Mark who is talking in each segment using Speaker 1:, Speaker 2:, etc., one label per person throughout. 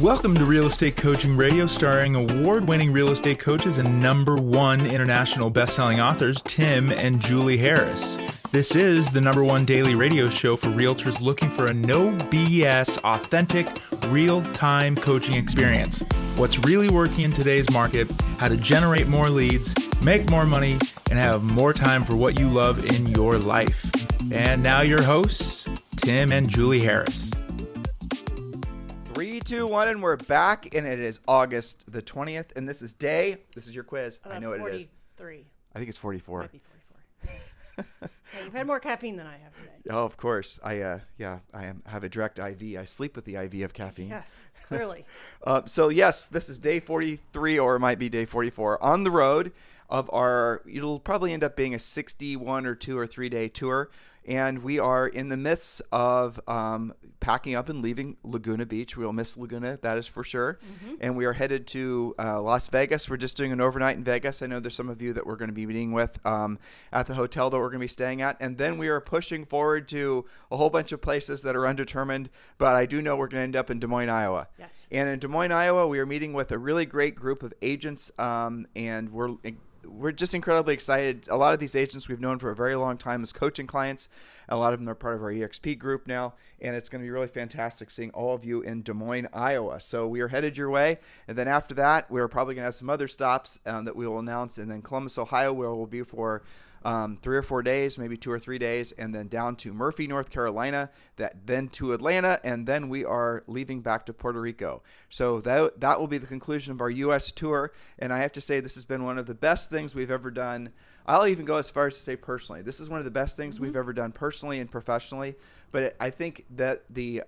Speaker 1: Welcome to Real Estate Coaching Radio, starring award-winning real estate coaches and #1 international best-selling authors, Tim and Julie Harris. This is the #1 daily radio show for realtors looking for a no BS, authentic, real-time coaching experience. What's really working in today's market, how to generate more leads, make more money, and have more time for what you love in your life. And now your hosts, Tim and Julie Harris.
Speaker 2: 3, 2, 1, and we're back, and it is August the 20th, and this is your quiz. I know what it is.
Speaker 3: 43.
Speaker 2: I think it's 44.
Speaker 3: Might be 44. Hey, you've had more caffeine than I have today.
Speaker 2: Oh, of course. I have a direct IV. I sleep with the IV of caffeine.
Speaker 3: Yes, clearly.
Speaker 2: So yes, this is day 43, or it might be day 44, on the road of our, it'll probably end up being a 61 or 2 or 3 day tour. And we are in the midst of packing up and leaving Laguna Beach. We'll miss Laguna, that is for sure. Mm-hmm. And we are headed to Las Vegas. We're just doing an overnight in Vegas. I know there's some of you that we're going to be meeting with at the hotel that we're going to be staying at. And then we are pushing forward to a whole bunch of places that are undetermined. But I do know we're going to end up in Des Moines, Iowa.
Speaker 3: Yes.
Speaker 2: And in Des Moines, Iowa, we are meeting with a really great group of agents. And we're just incredibly excited. A lot of these agents we've known for a very long time as coaching clients. A lot of them are part of our EXP group now, and it's going to be really fantastic seeing all of you in Des Moines, Iowa. So we are headed your way, and then after that, we're probably going to have some other stops that we will announce, and then Columbus, Ohio, where we'll be for 3 or 4 days, maybe 2 or 3 days, and then down to Murphy, North Carolina, then to Atlanta, and then we are leaving back to Puerto Rico. So that will be the conclusion of our U.S. tour, and I have to say this has been one of the best things we've ever done. I'll even go as far as to say personally. This is one of the best things we've ever done personally and professionally, but I think that the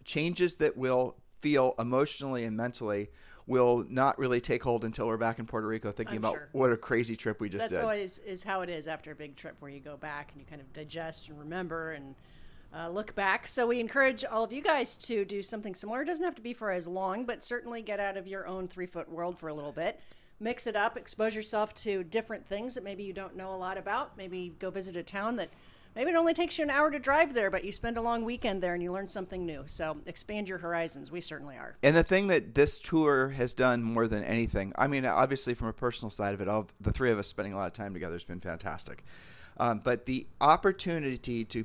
Speaker 2: changes that we'll feel emotionally and mentally will not really take hold until we're back in Puerto Rico thinking about what a crazy trip we just did.
Speaker 3: That's always is how it is after a big trip, where you go back and you kind of digest and remember and look back. So we encourage all of you guys to do something similar. It doesn't have to be for as long, but certainly get out of your own 3-foot world for a little bit. Mix it up, expose yourself to different things that maybe you don't know a lot about. Maybe go visit a town that maybe it only takes you an hour to drive there, but you spend a long weekend there and you learn something new. So expand your horizons. We certainly are.
Speaker 2: And the thing that this tour has done more than anything, I mean, obviously from a personal side of it, all the three of us spending a lot of time together has been fantastic. But the opportunity to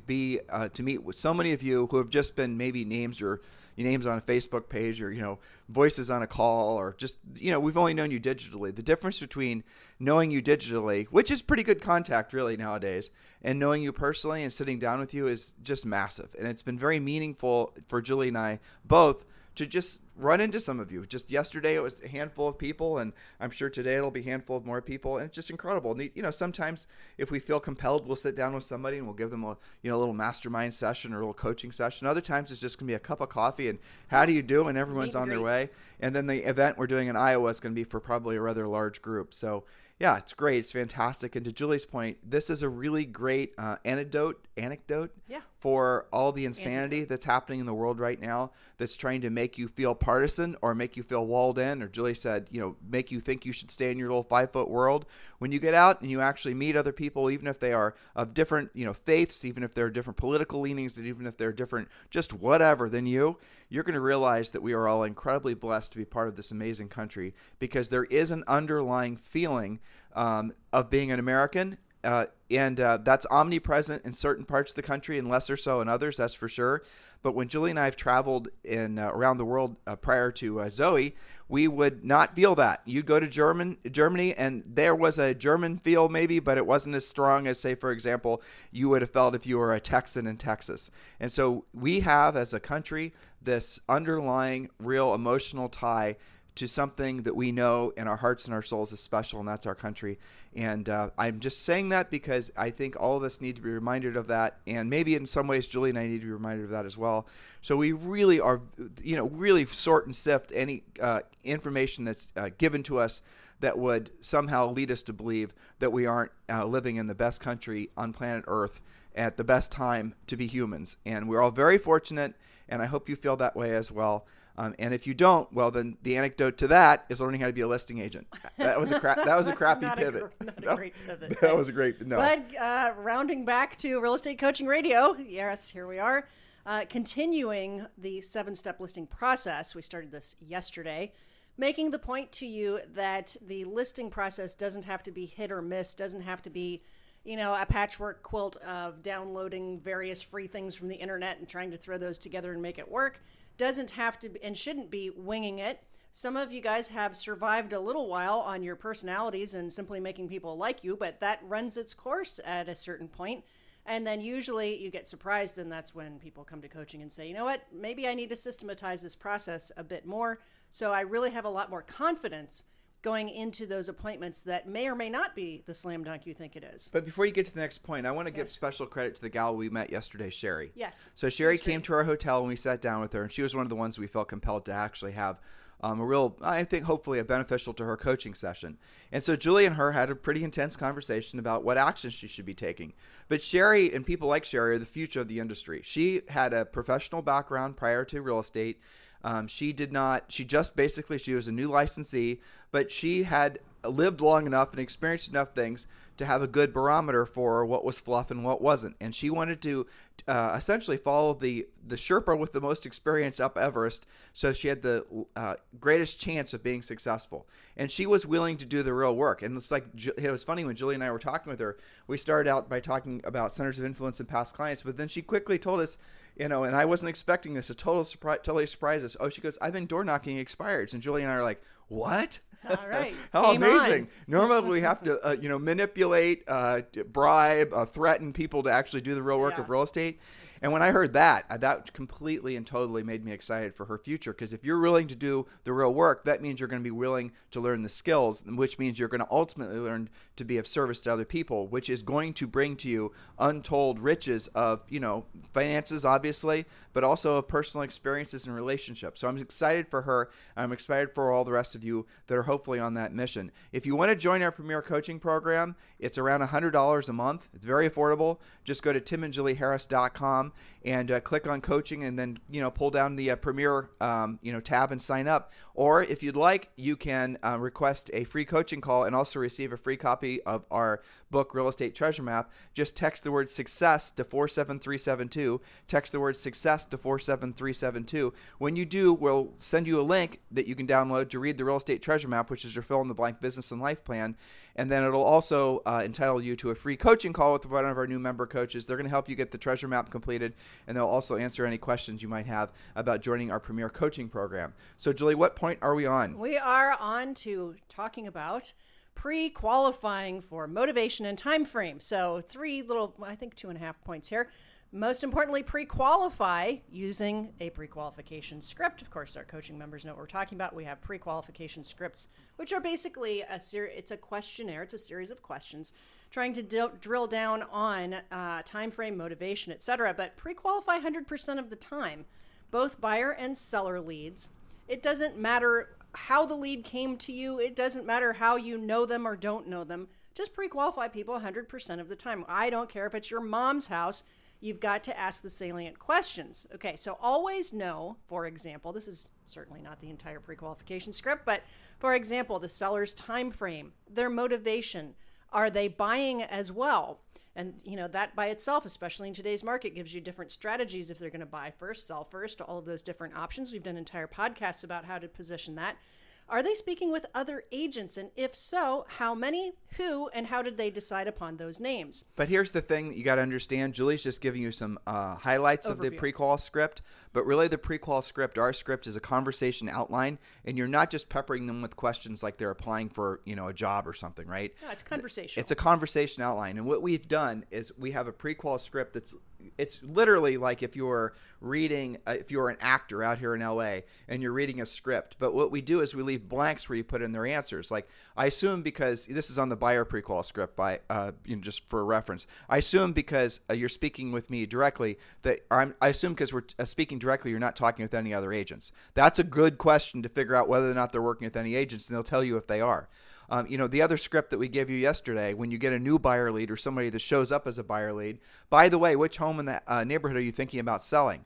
Speaker 2: meet with so many of you who have just been maybe names on a Facebook page, or voices on a call, or just we've only known you digitally. The difference between knowing you digitally, which is pretty good contact really nowadays, and knowing you personally and sitting down with you is just massive. And it's been very meaningful for Julie and I both to just run into some of you. Just yesterday it was a handful of people, and I'm sure today it'll be a handful of more people, and it's just incredible. And sometimes if we feel compelled, we'll sit down with somebody and we'll give them a little mastermind session or a little coaching session. Other times it's just gonna be a cup of coffee and how do you do, and everyone's on their way. And then the event we're doing in Iowa is gonna be for probably a rather large group. So yeah, it's great. It's fantastic. And to Julie's point, this is a really great anecdote for all the insanity that's happening in the world right now, that's trying to make you feel partisan or make you feel walled in, or Julie said, make you think you should stay in your little 5-foot world. When you get out and you actually meet other people, even if they are of different, faiths, even if they're different political leanings, and even if they're different, just whatever than you're going to realize that we are all incredibly blessed to be part of this amazing country, because there is an underlying feeling of being an American, and that's omnipresent in certain parts of the country and lesser so in others, that's for sure. But when Julie and I have traveled around the world prior to Zoe, we would not feel that. You'd go to Germany, and there was a German feel maybe, but it wasn't as strong as, say, for example, you would have felt if you were a Texan in Texas. And so we have, as a country, this underlying real emotional tie to something that we know in our hearts and our souls is special, and that's our country. And I'm just saying that because I think all of us need to be reminded of that, and maybe in some ways Julie and I need to be reminded of that as well. So we really are, really sort and sift any information that's given to us that would somehow lead us to believe that we aren't living in the best country on planet Earth at the best time to be humans. And we're all very fortunate, and I hope you feel that way as well. And if you don't, well, then the anecdote to that is learning how to be a listing agent. That was a crappy pivot.
Speaker 3: Not a great pivot.
Speaker 2: That was a great no.
Speaker 3: But rounding back to Real Estate Coaching Radio, yes, here we are. continuing the 7-step listing process. We started this yesterday, making the point to you that the listing process doesn't have to be hit or miss, doesn't have to be, a patchwork quilt of downloading various free things from the internet and trying to throw those together and make it work. Doesn't have to be, and shouldn't be, winging it. Some of you guys have survived a little while on your personalities and simply making people like you, but that runs its course at a certain point. And then usually you get surprised, and that's when people come to coaching and say, you know what, maybe I need to systematize this process a bit more. So I really have a lot more confidence going into those appointments that may or may not be the slam dunk you think it is.
Speaker 2: But before you get to the next point, I want to give special credit to the gal we met yesterday, Sherry.
Speaker 3: Yes.
Speaker 2: So Sherry came to our hotel and we sat down with her, and she was one of the ones we felt compelled to actually have a real, I think, hopefully a beneficial to her coaching session. And so Julie and her had a pretty intense conversation about what actions she should be taking. But Sherry and people like Sherry are the future of the industry. She had a professional background prior to real estate. She was a new licensee, but she had lived long enough and experienced enough things to have a good barometer for what was fluff and what wasn't. And she wanted to essentially follow the Sherpa with the most experience up Everest, so she had the greatest chance of being successful. And she was willing to do the real work. And it's like, it was funny when Julie and I were talking with her, we started out by talking about centers of influence and past clients, but then she quickly told us, and I wasn't expecting this, totally surprised us. Oh, she goes, I've been door knocking expireds. And Julie and I are like, what?
Speaker 3: All right.
Speaker 2: How
Speaker 3: Game
Speaker 2: amazing.
Speaker 3: on.
Speaker 2: Normally we have to, manipulate, bribe, threaten people to actually do the real work of real estate. And when I heard that, that completely and totally made me excited for her future. Because if you're willing to do the real work, that means you're going to be willing to learn the skills, which means you're going to ultimately learn to be of service to other people, which is going to bring to you untold riches of, finances, obviously, but also of personal experiences and relationships. So I'm excited for her. I'm excited for all the rest of you that are hopefully on that mission. If you want to join our Premier Coaching Program, it's around $100 a month. It's very affordable. Just go to timandjulieharris.com and click on coaching, and then pull down the Premier tab and sign up. Or if you'd like, you can request a free coaching call and also receive a free copy of our book, Real Estate Treasure Map. Just text the word success to 47372. Text the word success to 47372. When you do, we'll send you a link that you can download to read the Real Estate Treasure Map, which is your fill-in-the-blank business and life plan. And then it'll also entitle you to a free coaching call with one of our new member coaches. They're going to help you get the treasure map completed, and they'll also answer any questions you might have about joining our Premier Coaching Program. So, Julie, what point are we on?
Speaker 3: We are on to talking about pre-qualifying for motivation and time frame. So 3 little, I think 2.5 points here. Most importantly, pre-qualify using a pre-qualification script. Of course, our coaching members know what we're talking about. We have pre-qualification scripts, which are basically it's a questionnaire. It's a series of questions trying to drill down on time frame, motivation, etc. But pre-qualify 100% of the time, both buyer and seller leads. It doesn't matter how the lead came to you. It doesn't matter how you know them or don't know them. Just pre-qualify people 100% of the time. I don't care if it's your mom's house. You've got to ask the salient questions. Okay, so always know, for example, this is certainly not the entire pre-qualification script, but for example, the seller's time frame, their motivation. Are they buying as well? And that by itself, especially in today's market, gives you different strategies if they're going to buy first, sell first, all of those different options. We've done entire podcasts about how to position that. Are they speaking with other agents? And if so, how many, who, and how did they decide upon those names?
Speaker 2: But here's the thing that you got to understand. Julie's just giving you some highlights of the pre-qual script. But really the pre-qual script, our script, is a conversation outline. And you're not just peppering them with questions like they're applying for a job or something, right?
Speaker 3: No, it's conversation.
Speaker 2: It's a conversation outline. And what we've done is we have a pre-qual script it's literally like if you're reading, if you're an actor out here in LA and you're reading a script. But what we do is we leave blanks where you put in their answers. Like, I assume, because this is on the buyer pre-qual script by, just for reference, I assume because you're speaking with me directly I assume because we're speaking directly, you're not talking with any other agents. That's a good question to figure out whether or not they're working with any agents, and they'll tell you if they are. The other script that we gave you yesterday, when you get a new buyer lead or somebody that shows up as a buyer lead, by the way, which home in that neighborhood are you thinking about selling?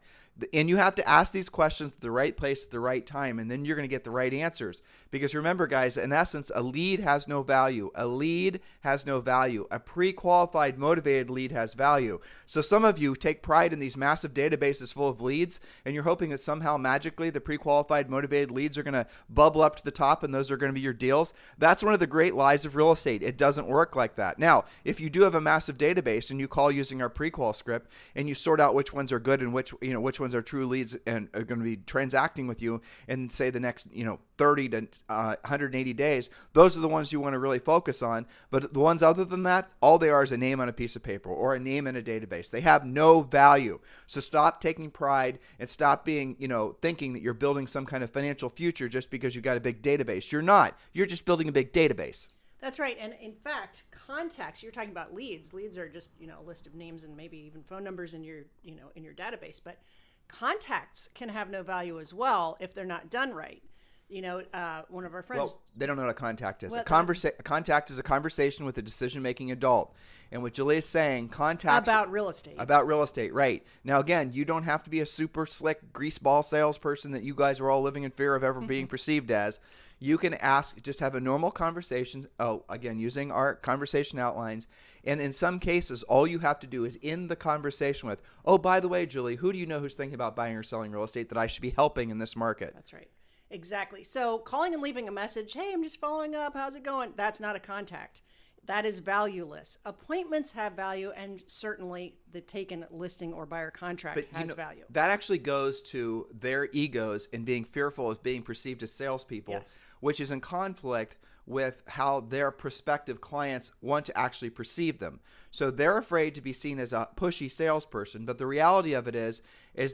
Speaker 2: And you have to ask these questions at the right place at the right time, and then you're going to get the right answers. Because remember, guys, in essence, a lead has no value. A lead has no value. A pre-qualified, motivated lead has value. So some of you take pride in these massive databases full of leads, and you're hoping that somehow magically the pre-qualified, motivated leads are going to bubble up to the top, and those are going to be your deals. That's one of the great lies of real estate. It doesn't work like that. Now, if you do have a massive database and you call using our pre-qual script, and you sort out which ones are good and which ones are true leads and are going to be transacting with you in, say, the next 30 to 180 days, those are the ones you want to really focus on. But the ones other than that, all they are is a name on a piece of paper or a name in a database. They have no value. So stop taking pride and stop being, thinking that you're building some kind of financial future just because you got a big database. You're not. You're just building a big database.
Speaker 3: That's right. And in fact, contacts, you're talking about leads. Leads are just, a list of names and maybe even phone numbers in your, in your database. But contacts can have no value as well if they're not done right. One of our friends.
Speaker 2: Well, they don't know what a contact is.
Speaker 3: Well,
Speaker 2: a contact is a conversation with a decision-making adult. And what Julie is saying, contacts.
Speaker 3: About real estate.
Speaker 2: About real estate, right. Now, again, you don't have to be a super slick greaseball salesperson that you guys are all living in fear of ever being perceived as. You can just have a normal conversation, again, using our conversation outlines. And in some cases, all you have to do is end the conversation with, oh, by the way, Julie, who do you know who's thinking about buying or selling real estate that I should be helping in this market?
Speaker 3: That's right. Exactly. So calling and leaving a message, hey, I'm just following up. How's it going? That's not a contact. That is valueless. Appointments have value, and certainly the taken listing or buyer contract has value.
Speaker 2: That actually goes to their egos and being fearful of being perceived as salespeople,
Speaker 3: yes,
Speaker 2: which is in conflict with how their prospective clients want to actually perceive them. So they're afraid to be seen as a pushy salesperson, but the reality of it is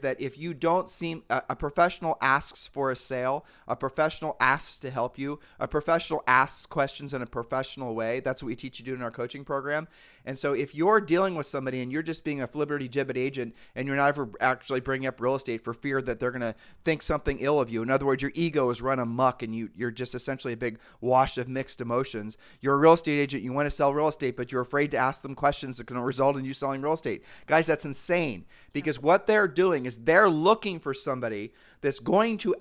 Speaker 2: that if you don't seem, a professional asks for a sale, a professional asks to help you, a professional asks questions in a professional way. That's what we teach you to do in our coaching program. And so if you're dealing with somebody and you're just being a flibberty-gibbet agent and you're not ever actually bringing up real estate for fear that they're going to think something ill of you, in other words, your ego is run amok and you're just essentially a big wash of mixed emotions. You're a real estate agent, you want to sell real estate, but you're afraid to ask them questions that can result in you selling real estate. Guys, that's insane, because what they're doing is they're looking for somebody that's going to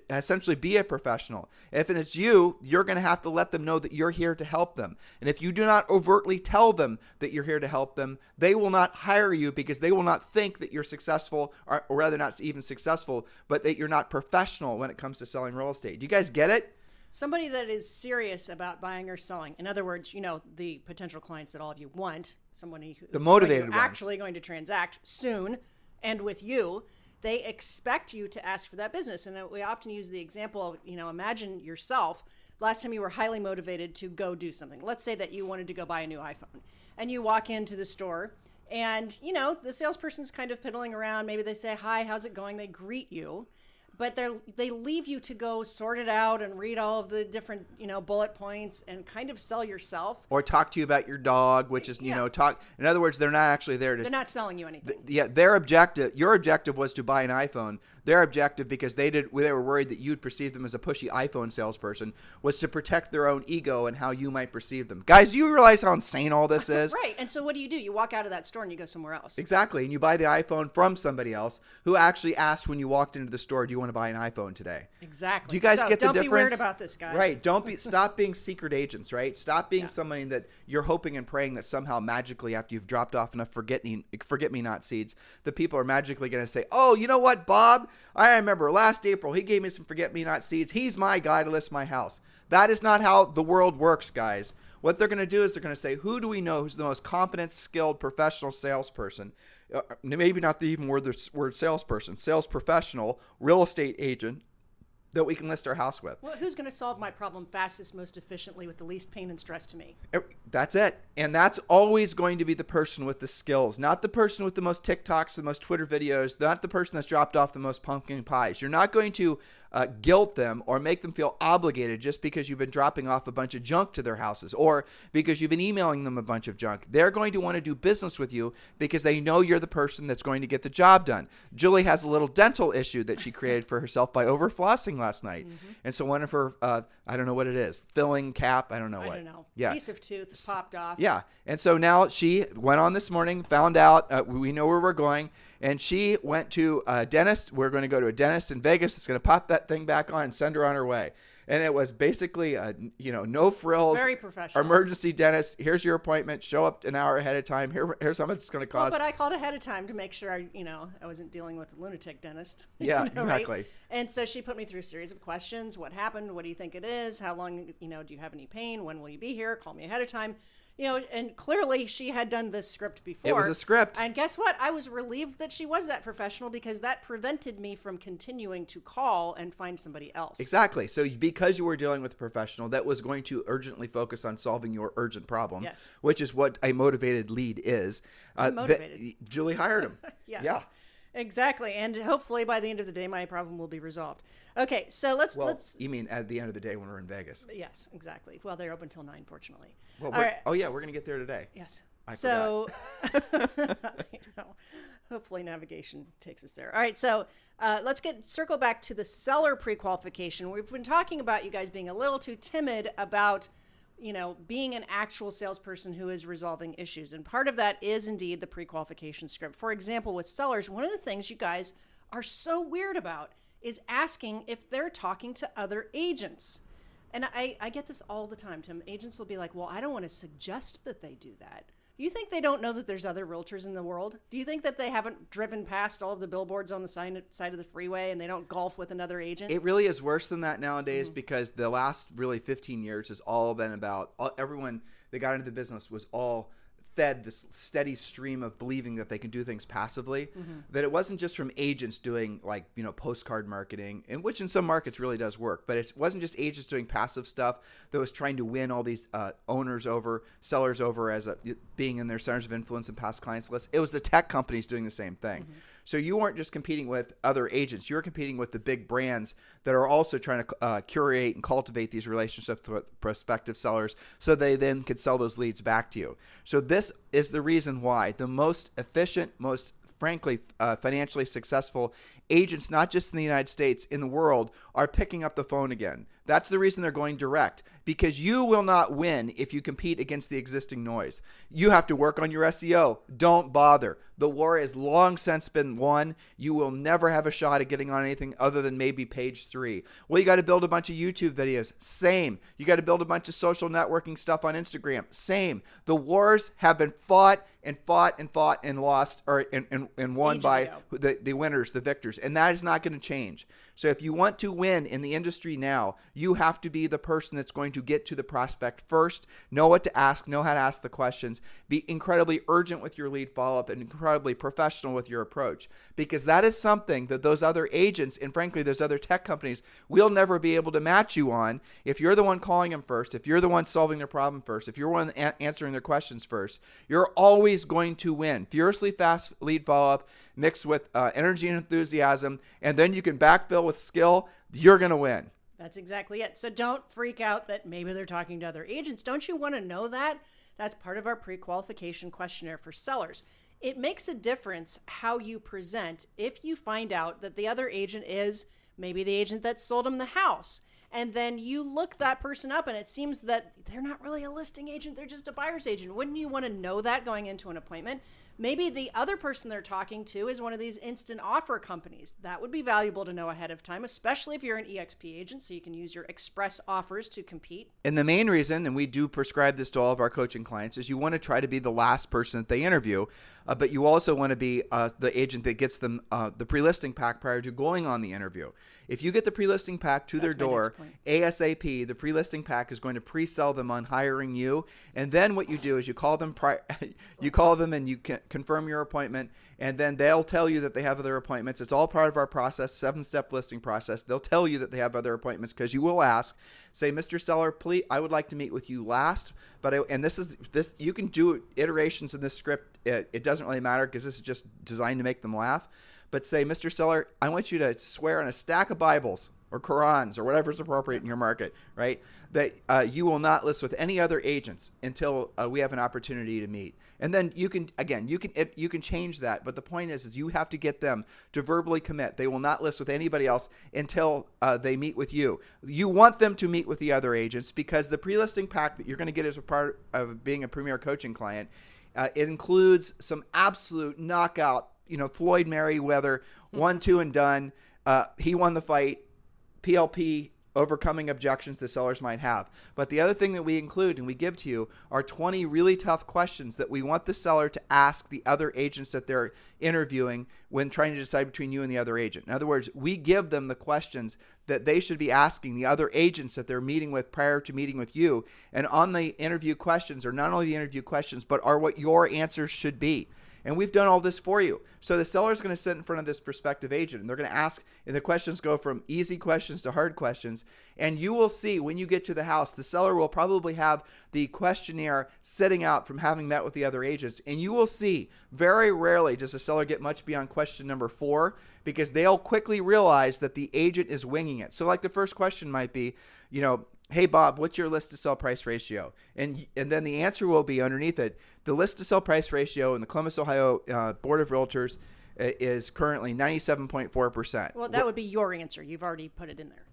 Speaker 2: essentially be a professional. If it's you, you're going to have to let them know that you're here to help them. And if you do not overtly tell them that you're here to help them, they will not hire you, because they will not think that you're successful, or rather not even successful, but that you're not professional when it comes to selling real estate. Do you guys get it?
Speaker 3: Somebody that is serious about buying or selling. In other words, the potential clients that all of you want, someone who
Speaker 2: the motivated ones,
Speaker 3: actually going to transact soon and with you, they expect you to ask for that business. And we often use the example of, imagine yourself, last time you were highly motivated to go do something. Let's say that you wanted to go buy a new iPhone, and you walk into the store and, the salesperson's kind of piddling around. Maybe they say, hi, how's it going? They greet you. But they leave you to go sort it out and read all of the different, bullet points and kind of sell yourself.
Speaker 2: Or talk to you about your dog, which is, talk. In other words, they're not actually there to.
Speaker 3: They're not selling you anything.
Speaker 2: Your objective was to buy an iPhone. Their objective, because they were worried that you'd perceive them as a pushy iPhone salesperson, was to protect their own ego and how you might perceive them. Guys, do you realize how insane all this is?
Speaker 3: Right. And so what do? You walk out of that store and you go somewhere else.
Speaker 2: Exactly. And you buy the iPhone from somebody else who actually asked when you walked into the store, do you want to buy an iPhone today?
Speaker 3: Exactly.
Speaker 2: Do you guys get the difference?
Speaker 3: Don't be weird about this, guys.
Speaker 2: Right. Stop being secret agents, right? Stop being somebody that you're hoping and praying that somehow magically, after you've dropped off enough forget-me-not seeds, the people are magically going to say, oh, you know what, Bob? I remember last April, he gave me some forget-me-not seeds. He's my guy to list my house. That is not how the world works, guys. What they're going to do is they're going to say, who do we know who's the most competent, skilled, professional salesperson? Maybe not the even word salesperson, sales professional, real estate agent that we can list our house with.
Speaker 3: Well, who's going to solve my problem fastest, most efficiently, with the least pain and stress to me?
Speaker 2: That's it. And that's always going to be the person with the skills, not the person with the most TikToks, the most Twitter videos, not the person that's dropped off the most pumpkin pies. You're not going to guilt them or make them feel obligated just because you've been dropping off a bunch of junk to their houses or because you've been emailing them a bunch of junk. They're going to want to do business with you because they know you're the person that's going to get the job done. Julie has a little dental issue that she created for herself by over-flossing last night. Mm-hmm. And so one of her, I don't know what it is, filling cap, I don't know what.
Speaker 3: I don't know.
Speaker 2: Yeah.
Speaker 3: Piece of tooth popped off.
Speaker 2: Yeah. And so now she went on this morning, found out, we know where we're going, And she went to a dentist. We're going to go to a dentist in Vegas. It's going to pop that thing back on and send her on her way. And it was basically, no frills.
Speaker 3: Very professional.
Speaker 2: Emergency dentist. Here's your appointment. Show up an hour ahead of time. Here's how much it's going to cost.
Speaker 3: Well, but I called ahead of time to make sure I wasn't dealing with a lunatic dentist.
Speaker 2: Yeah, exactly.
Speaker 3: Right? And so she put me through a series of questions. What happened? What do you think it is? How long, do you have any pain? When will you be here? Call me ahead of time. And clearly she had done this script before.
Speaker 2: It was a script.
Speaker 3: And guess what? I was relieved that she was that professional because that prevented me from continuing to call and find somebody else.
Speaker 2: Exactly. So because you were dealing with a professional that was going to urgently focus on solving your urgent problem,
Speaker 3: yes,
Speaker 2: which is what a motivated lead is.
Speaker 3: Motivated.
Speaker 2: Julie hired him.
Speaker 3: Yes.
Speaker 2: Yeah.
Speaker 3: Exactly. And hopefully by the end of the day, my problem will be resolved. Okay. So let's.
Speaker 2: You mean at the end of the day when we're in Vegas?
Speaker 3: Yes, exactly. Well, they're open till 9, fortunately.
Speaker 2: Well,
Speaker 3: right.
Speaker 2: Oh yeah, we're going to get there today.
Speaker 3: Yes.
Speaker 2: I
Speaker 3: Hopefully navigation takes us there. All right. So let's circle back to the seller pre-qualification. We've been talking about you guys being a little too timid about, being an actual salesperson who is resolving issues. And part of that is indeed the pre-qualification script. For example, with sellers, one of the things you guys are so weird about is asking if they're talking to other agents. And I get this all the time, Tim. Agents will be like, well, I don't want to suggest that they do that. Do you think they don't know that there's other realtors in the world? Do you think that they haven't driven past all of the billboards on the side of the freeway and they don't golf with another agent?
Speaker 2: It really is worse than that nowadays because the last really 15 years has all been about everyone that got into the business was all fed this steady stream of believing that they can do things passively, that it wasn't just from agents doing postcard marketing, and which in some markets really does work, but it wasn't just agents doing passive stuff that was trying to win all these sellers over as being in their centers of influence and past clients list. It was the tech companies doing the same thing. So you weren't just competing with other agents. You were competing with the big brands that are also trying to curate and cultivate these relationships with prospective sellers so they then could sell those leads back to you. So this is the reason why the most efficient, most frankly, financially successful agents, not just in the United States, in the world, are picking up the phone again. That's the reason they're going direct, because you will not win if you compete against the existing noise. You have to work on your SEO. Don't bother. The war has long since been won. You will never have a shot at getting on anything other than maybe page 3. Well, you got to build a bunch of YouTube videos. Same. You got to build a bunch of social networking stuff on Instagram. Same. The wars have been fought and lost and won
Speaker 3: Ages
Speaker 2: by
Speaker 3: ago.
Speaker 2: the winners, the victors. And that is not going to change. So if you want to win in the industry now, you have to be the person that's going to get to the prospect first, know what to ask, know how to ask the questions, be incredibly urgent with your lead follow-up, and incredibly professional with your approach. Because that is something that those other agents and frankly those other tech companies will never be able to match you on if you're the one calling them first, if you're the one solving their problem first, if you're one answering their questions first. You're always going to win. Furiously fast lead follow-up mixed with energy and enthusiasm, and then you can backfill with skill. You're going to win.
Speaker 3: That's exactly it. So don't freak out that maybe they're talking to other agents. Don't you want to know that? That's part of our pre-qualification questionnaire for sellers. It makes a difference how you present if you find out that the other agent is maybe the agent that sold them the house. And then you look that person up and it seems that they're not really a listing agent, they're just a buyer's agent. Wouldn't you want to know that going into an appointment? Maybe the other person they're talking to is one of these instant offer companies. That would be valuable to know ahead of time, especially if you're an EXP agent, so you can use your express offers to compete.
Speaker 2: And the main reason, and we do prescribe this to all of our coaching clients, is you want to try to be the last person that they interview, but you also want to be the agent that gets them the pre-listing pack prior to going on the interview. If you get the pre-listing pack to their door ASAP, the pre-listing pack is going to pre-sell them on hiring you. And then what you do is you call them and you confirm your appointment, and then they'll tell you that they have other appointments. It's all part of our process, 7-step listing process. They'll tell you that they have other appointments because you will ask, say, Mr. Seller, please, I would like to meet with you last. And this you can do iterations in this script. It doesn't really matter because this is just designed to make them laugh. But say, Mr. Seller, I want you to swear on a stack of Bibles or Qurans or whatever is appropriate in your market, right, that you will not list with any other agents until we have an opportunity to meet. And then you can change that. But the point is you have to get them to verbally commit. They will not list with anybody else until they meet with you. You want them to meet with the other agents because the pre-listing pack that you're going to get as a part of being a premier coaching client, it includes some absolute knockout Floyd Mayweather, 1-2 and done. He won the fight. PLP, overcoming objections the sellers might have. But the other thing that we include and we give to you are 20 really tough questions that we want the seller to ask the other agents that they're interviewing when trying to decide between you and the other agent. In other words, we give them the questions that they should be asking the other agents that they're meeting with prior to meeting with you. And on the interview questions are not only the interview questions, but are what your answers should be. And we've done all this for you. So the seller is going to sit in front of this prospective agent, and they're going to ask, and the questions go from easy questions to hard questions. And you will see when you get to the house, the seller will probably have the questionnaire sitting out from having met with the other agents. And you will see very rarely does the seller get much beyond question number 4, because they'll quickly realize that the agent is winging it. So like the first question might be, hey, Bob, what's your list to sell price ratio? And then the answer will be underneath it. The list to sell price ratio in the Columbus, Ohio Board of Realtors is currently 97.4%.
Speaker 3: Well, that would be your answer. You've already put it in there.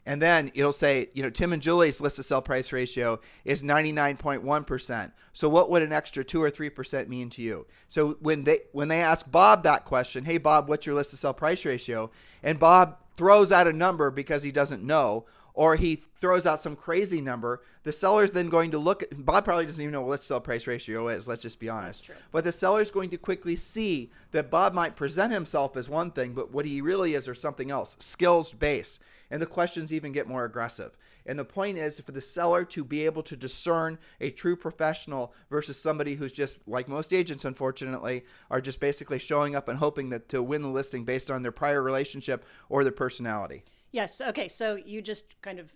Speaker 2: And then it'll say, Tim and Julie's list to sell price ratio is 99.1%. So what would an extra 2 or 3% mean to you? So when they ask Bob that question, hey, Bob, what's your list to sell price ratio? And Bob throws out a number because he doesn't know, or he throws out some crazy number, the seller's then going to look at, Bob probably doesn't even know what sell price ratio is, let's just be honest.
Speaker 3: That's true.
Speaker 2: But the seller's going to quickly see that Bob might present himself as one thing, but what he really is or something else, skills based. And the questions even get more aggressive. And the point is for the seller to be able to discern a true professional versus somebody who's just, like most agents, unfortunately, are just basically showing up and hoping that to win the listing based on their prior relationship or their personality.
Speaker 3: Yes. Okay. So you just kind of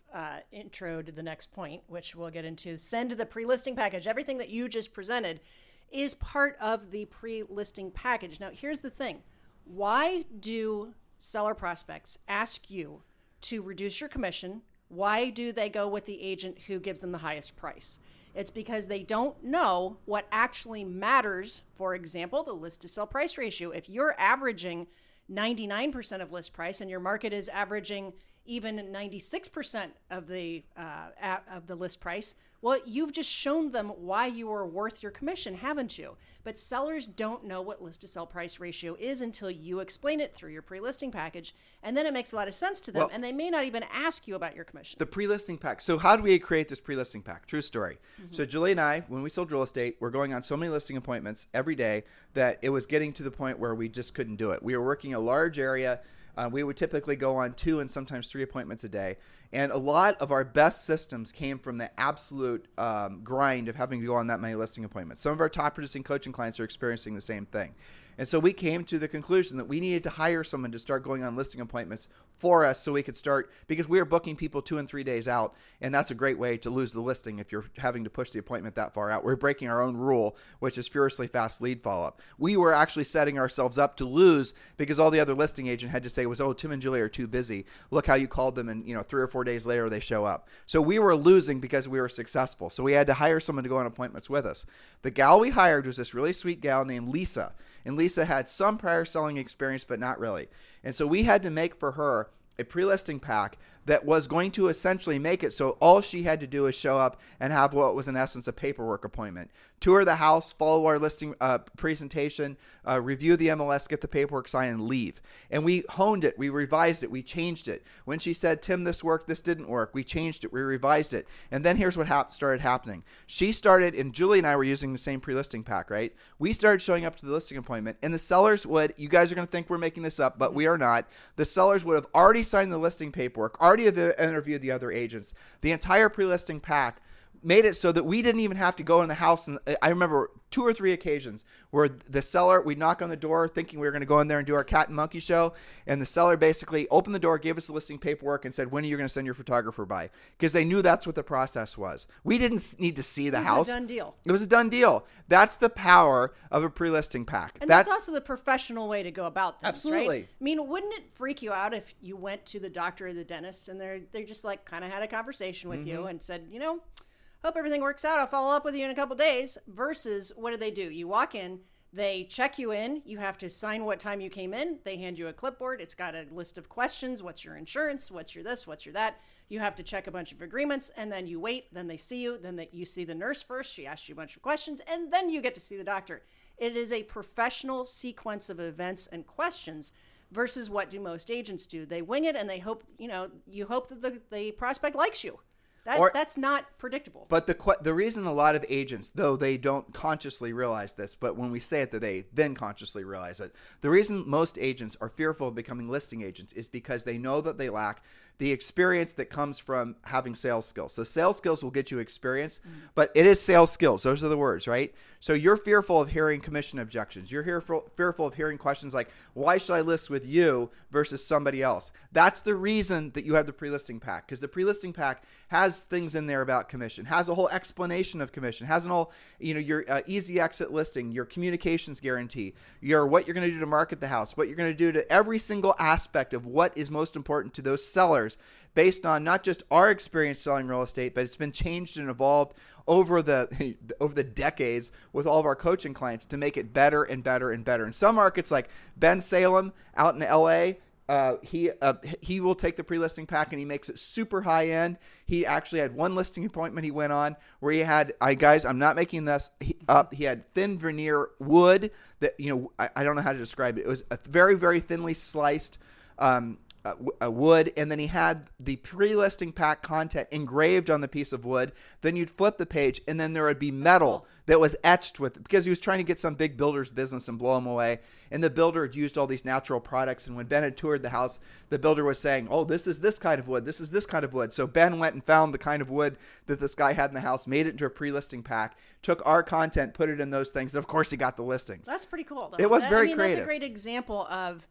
Speaker 3: introed the next point, which we'll get into. Send the pre-listing package. Everything that you just presented is part of the pre-listing package. Now, here's the thing. Why do seller prospects ask you to reduce your commission? Why do they go with the agent who gives them the highest price? It's because they don't know what actually matters. For example, the list to sell price ratio. If you're averaging 99% of list price and your market is averaging even 96% of the list price, well, you've just shown them why you are worth your commission, haven't you? But sellers don't know what list to sell price ratio is until you explain it through your pre-listing package, and then it makes a lot of sense to them, and they may not even ask you about your commission.
Speaker 2: The pre-listing pack. So how do we create this pre-listing pack? True story. So Julie and I, when we sold real estate, we're going on so many listing appointments every day that it was getting to the point where we just couldn't do it. We were working a large area. We would typically go on 2 and sometimes 3 appointments a day. And a lot of our best systems came from the absolute grind of having to go on that many listing appointments. Some of our top producing coaching clients are experiencing the same thing. And so we came to the conclusion that we needed to hire someone to start going on listing appointments for us so we could start, because we were booking people 2 and 3 days out. And that's a great way to lose the listing if you're having to push the appointment that far out. We're breaking our own rule, which is furiously fast lead follow-up. We were actually setting ourselves up to lose because all the other listing agent had to say was, oh, Tim and Julie are too busy. Look how you called them, and 3 or 4 days later they show up. So we were losing because we were successful. So we had to hire someone to go on appointments with us. The gal we hired was this really sweet gal named Lisa. And Lisa had some prior selling experience, but not really. And so we had to make for her a pre-listing pack that was going to essentially make it so all she had to do is show up and have what was in essence a paperwork appointment. Tour the house, follow our listing presentation, review the MLS, get the paperwork signed, and leave. And we honed it, we revised it, we changed it. When she said, Tim, this worked, this didn't work, we changed it, we revised it. And then here's what started happening. She started, and Julie and I were using the same pre-listing pack, right? We started showing up to the listing appointment, and the sellers would, you guys are going to think we're making this up, but we are not. The sellers would have already signed the listing paperwork, already interviewed the other agents. The entire pre-listing pack made it so that we didn't even have to go in the house. And I remember 2 or 3 occasions where the seller, we'd knock on the door thinking we were going to go in there and do our cat and monkey show. And the seller basically opened the door, gave us the listing paperwork, and said, when are you going to send your photographer by? Because they knew that's what the process was. We didn't need to see the house.
Speaker 3: It was a done deal.
Speaker 2: It was a done deal. That's the power of a pre-listing pack.
Speaker 3: And that's also the professional way to go about things,
Speaker 2: absolutely.
Speaker 3: Right? I mean, wouldn't it freak you out if you went to the doctor or the dentist and they just like kind of had a conversation with you and said, hope everything works out. I'll follow up with you in a couple days. Versus what do? You walk in, They check you in. You have to sign what time you came in. They hand you a clipboard. It's got a list of questions. What's your insurance? What's your this? What's your that? You have to check a bunch of agreements, and then you wait. Then they see you. Then you see the nurse first. She asks you a bunch of questions, and then you get to see the doctor. It is a professional sequence of events and questions versus what do most agents do. They wing it, and they hope, you hope that the prospect likes you. That's not predictable.
Speaker 2: But the reason a lot of agents, though they don't consciously realize this, but when we say it, that they then consciously realize it, the reason most agents are fearful of becoming listing agents is because they know that they lack the experience that comes from having sales skills. So sales skills will get you experience, but it is sales skills. Those are the words, right? So you're fearful of hearing commission objections. You're fearful of hearing questions like, why should I list with you versus somebody else? That's the reason that you have the pre-listing pack, because the pre-listing pack has things in there about commission, has a whole explanation of commission, has an whole, your easy exit listing, your communications guarantee, what you're going to do to market the house, what you're going to do to every single aspect of what is most important to those sellers, based on not just our experience selling real estate, but it's been changed and evolved over the decades with all of our coaching clients to make it better and better and better. In some markets like Ben Salem out in LA, he will take the pre-listing pack and he makes it super high end. He actually had one listing appointment he went on where he had, guys, I'm not making this up. He had thin veneer wood that, I don't know how to describe it. It was a very, very thinly sliced wood, and then he had the pre-listing pack content engraved on the piece of wood. Then you'd flip the page, and then there would be metal that was etched with it, because he was trying to get some big builder's business and blow him away. And the builder had used all these natural products, and when Ben had toured the house, the builder was saying, oh, this is this kind of wood, this is this kind of wood. So Ben went and found the kind of wood that this guy had in the house, made it into a pre-listing pack, took our content, put it in those things, and of course he got the listings.
Speaker 3: That's pretty cool, though.
Speaker 2: It was very creative.
Speaker 3: That's a great example of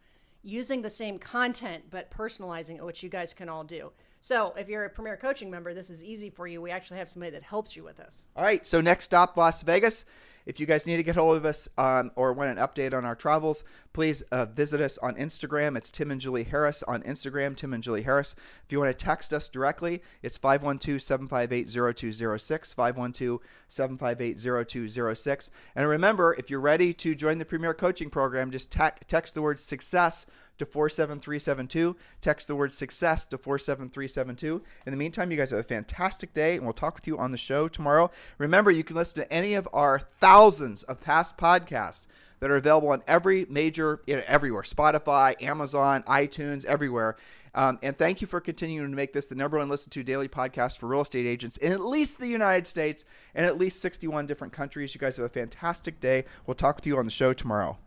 Speaker 3: using the same content but personalizing it, which you guys can all do. So if you're a Premier Coaching member, this is easy for you. We actually have somebody that helps you with this.
Speaker 2: All right, so next stop, Las Vegas. If you guys need to get hold of us or want an update on our travels, please visit us on Instagram. It's Tim and Julie Harris on Instagram, Tim and Julie Harris. If you want to text us directly, it's 512-758-0206, 512-758-0206. And remember, if you're ready to join the Premier Coaching Program, just text the word success to 47372. Text the word success to 47372. In the meantime, you guys have a fantastic day, and we'll talk with you on the show tomorrow. Remember, you can listen to any of our thousands of past podcasts that are available on every major, everywhere, Spotify, Amazon, iTunes, everywhere. And thank you for continuing to make this the number one listened to daily podcast for real estate agents in at least the United States and at least 61 different countries. You guys have a fantastic day. We'll talk with you on the show tomorrow.